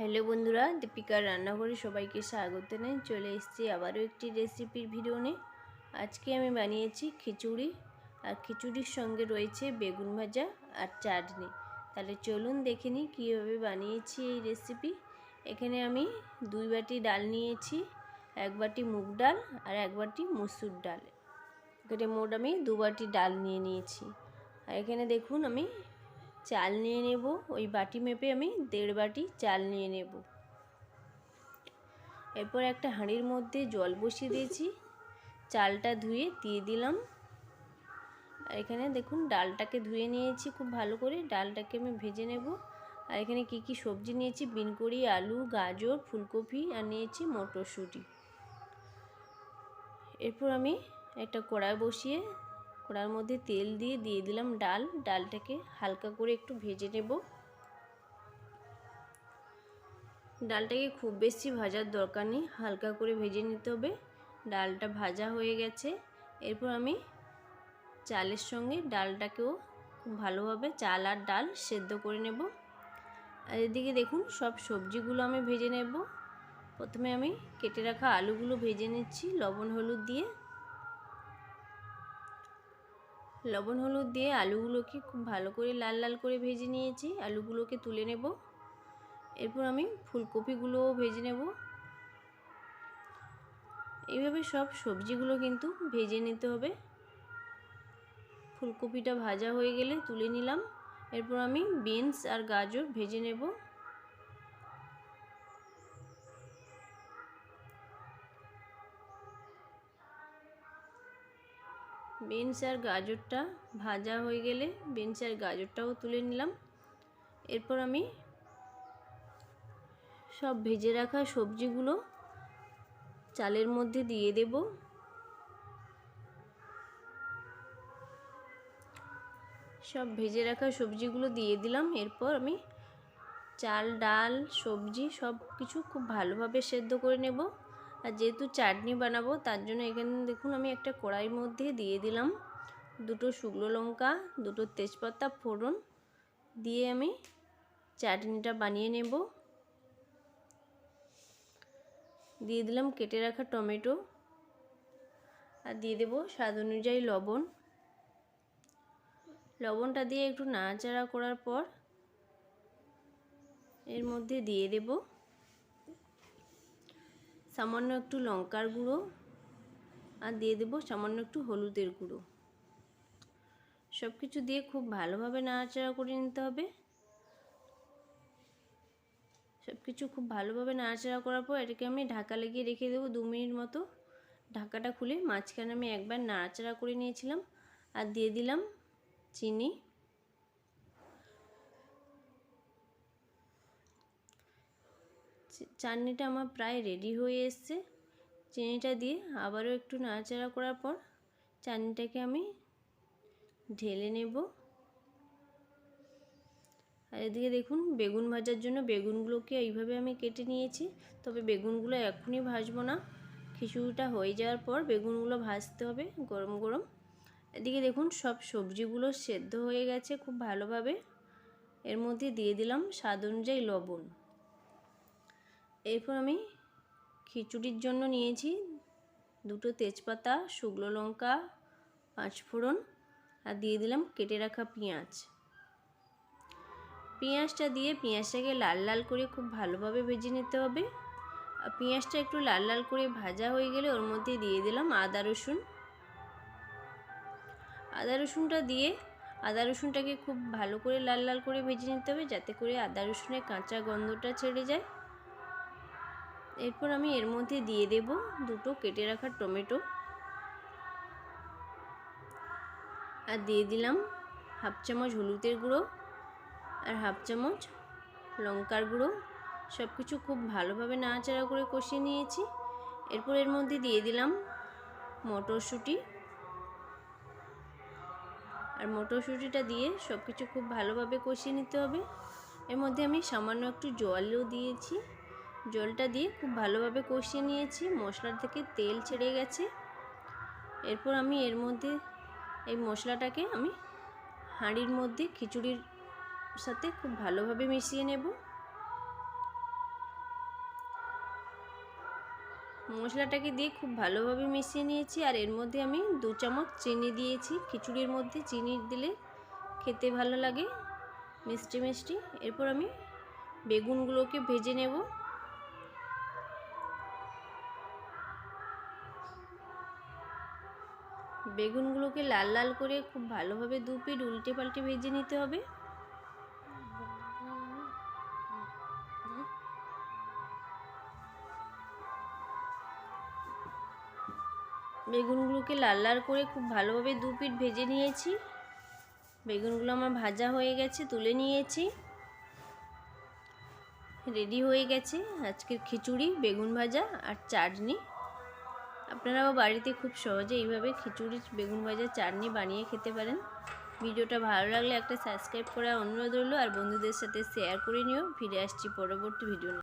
Hello বন্ধুরা, দীপিকার রান্নাঘরে সবাইকে স্বাগত জানাই। চলে এসেছি আবারও একটি রেসিপির ভিডিও নিয়ে। আজকে আমি বানিয়েছি খিচুড়ি, আর খিচুড়ির সঙ্গে রয়েছে বেগুন ভাজা আর চাটনি। তাহলে চলুন দেখে নিই কীভাবে বানিয়েছি এই রেসিপি। এখানে আমি 2 বাটি ডাল নিয়েছি, 1 বাটি মুগ ডাল আর 1 বাটি মসুর ডাল। এখানে মোট আমি 2 বাটি ডাল নিয়েছি। আর এখানে দেখুন আমি চাল নিয়ে নেব, ওই বাটি মেপে আমি 1.5 বাটি চাল নিয়ে নেব। এরপর একটা হাঁড়ির মধ্যে জল বসিয়ে দিয়েছি, চালটা ধুয়ে দিয়ে দিলাম। আর এখানে দেখুন ডালটাকে ধুয়ে নিয়েছি খুব ভালো করে, ডালটাকে আমি ভেজে নেব। আর এখানে কি কি সবজি নিয়েছি, বিনকড়ি, আলু, গাজর, ফুলকপি আর নিয়েছি মটরশুঁটি। এরপর আমি একটা কড়াই বসিয়ে কড়ার মধ্যে তেল দিয়ে দিলাম ডালটাকে হালকা করে একটু ভেজে নেব। ডালটাকে খুব বেশি ভাজার দরকার নেই, হালকা করে ভেজে নিতে হবে। ডালটা ভাজা হয়ে গেছে। এরপর আমি চালের সঙ্গে ডালটাকেও খুব ভালোভাবে চাল আর ডাল সেদ্ধ করে নেব। আর এদিকে দেখুন সব সবজিগুলো আমি ভেজে নেব। প্রথমে আমি কেটে রাখা আলুগুলো ভেজে নিচ্ছি লবণ হলুদ দিয়ে আলুগুলোকে খুব ভালো করে লাল লাল করে ভেজে নিয়েছি। আলুগুলোকে তুলে নেব। এরপর আমি ফুলকপিগুলোও ভেজে নেব। এইভাবে সব সবজিগুলো কিন্তু ভেজে নিতে হবে। ফুলকপিটা ভাজা হয়ে গেলে তুলে নিলাম। এরপর আমি বিনস আর গাজর ভেজে নেব। বিনস আর গাজরটা ভাজা হয়ে গেলে বিনস আর গাজরটাও তুলে নিলাম। এরপর আমি সব ভেজে রাখা সবজিগুলো চালের মধ্যে দিয়ে দেব। সব ভেজে রাখা সবজিগুলো দিয়ে দিলাম। এরপর আমি চাল, ডাল, সবজি সব কিছু খুব ভালোভাবে সেদ্ধ করে নেব। আর যেহেতু চাটনি বানাবো তার জন্য এখানে দেখুন আমি একটা কড়াইয়ের মধ্যে দিয়ে দিলাম 2টো শুকনো লঙ্কা, 2টো তেজপাতা ফোড়ন দিয়ে আমি চাটনিটা বানিয়ে নেব। দিয়ে দিলাম কেটে রাখা টমেটো আর দিয়ে দেব স্বাদ অনুযায়ী লবণ। লবণটা দিয়ে একটু নাড়াচাড়া করার পর এর মধ্যে দিয়ে দেব সামান্য একটু লঙ্কার গুঁড়ো আর দিয়ে দেব সামান্য একটু হলুদের গুঁড়ো। সব কিছু দিয়ে খুব ভালোভাবে নাড়াচাড়া করে নিতে হবে। সব কিছু খুব ভালোভাবে নাড়াচাড়া করার পর এটাকে আমি ঢাকা লাগিয়ে রেখে দেবো 2 মিনিট মতো। ঢাকাটা খুলে মাঝখানে আমি একবার নাড়াচাড়া করে নিয়েছিলাম আর দিয়ে দিলাম চিনি। চাটনিটা আমার প্রায় রেডি হয়ে এসছে। চিনিটা দিয়ে আবারও একটু নাড়াচাড়া করার পর চাটনিটাকে আমি ঢেলে নেব। আর এদিকে দেখুন বেগুন ভাজার জন্য বেগুনগুলোকে এইভাবে আমি কেটে নিয়েছি। তবে বেগুনগুলো এখনই ভাজবো না, খিচুড়িটা হয়ে যাওয়ার পর বেগুনগুলো ভাজতে হবে গরম গরম। এদিকে দেখুন সব সবজিগুলো সেদ্ধ হয়ে গেছে খুব ভালোভাবে। এর মধ্যে দিয়ে দিলাম স্বাদ অনুযায়ী লবণ। এরপর আমি খিচুড়ির জন্য নিয়েছি 2টো তেজপাতা, শুকনো লঙ্কা, 5 ফোড়ন আর দিয়ে দিলাম কেটে রাখা পেঁয়াজ। পেঁয়াজটা দিয়ে পেঁয়াজটাকে লাল লাল করে খুব ভালোভাবে ভেজে নিতে হবে। আর পেঁয়াজটা একটু লাল লাল করে ভাজা হয়ে গেলে ওর মধ্যে দিয়ে দিলাম আদা রসুন। আদা রসুনটা দিয়ে আদা রসুনটাকে খুব ভালো করে লাল লাল করে ভেজে নিতে হবে যাতে করে আদা রসুনের কাঁচা গন্ধটা ছেড়ে যায়। এরপর আমি এর মধ্যে দিয়ে দেব 2টো কেটে রাখা টমেটো আর দিয়ে দিলাম 1/2 চামচ হলুদের গুঁড়ো আর 1/2 চামচ লঙ্কার গুঁড়ো। সব কিছু খুব ভালোভাবে নাড়াচাড়া করে কষিয়ে নিয়েছি। এরপর এর মধ্যে দিয়ে দিলাম মটরশুঁটি আর মটরশুঁটিটা দিয়ে সব কিছু খুব ভালোভাবে কষিয়ে নিতে হবে। এর মধ্যে আমি সামান্য একটু জলও দিয়েছি। জলটা দিয়ে খুব ভালোভাবে কষিয়ে নিয়েছি, মশলা থেকে তেল ছেড়ে গেছে। এরপর আমি এর মধ্যে এই মশলাটাকে আমি হাঁড়ির মধ্যে খিচুড়ির সাথে খুব ভালোভাবে মিশিয়ে নেব। মশলাটাকে দিয়ে খুব ভালোভাবে মিশিয়ে নিয়েছি। আর এর মধ্যে আমি 2 চামচ চিনি দিয়েছি। খিচুড়ির মধ্যে চিনি দিলে খেতে ভালো লাগে, মিষ্টি মিষ্টি। এরপর আমি বেগুনগুলোকে ভেজে নেব। বেগুনগুলোকে লাল লাল করে খুব ভালোভাবে 2 পিঠ উল্টে পাল্টে ভেজে নিতে হবে। বেগুনগুলোকে লাল লাল করে খুব ভালোভাবে 2 পিঠ ভেজে নিয়েছি। বেগুনগুলো আমার ভাজা হয়ে গেছে, তুলে নিয়েছি। রেডি হয়ে গেছে আজকের খিচুড়ি, বেগুন ভাজা আর চাটনি। আপনারাও বাড়িতে খুব সহজে এইভাবে খিচুড়ি, বেগুন ভাজা, চাটনি বানিয়ে খেতে পারেন। ভিডিওটা ভালো লাগলে একটা সাবস্ক্রাইব করার অনুরোধ রইল, আর বন্ধুদের সাথে শেয়ার করে নিও। ফিরে আসছি পরবর্তী ভিডিও নিয়ে।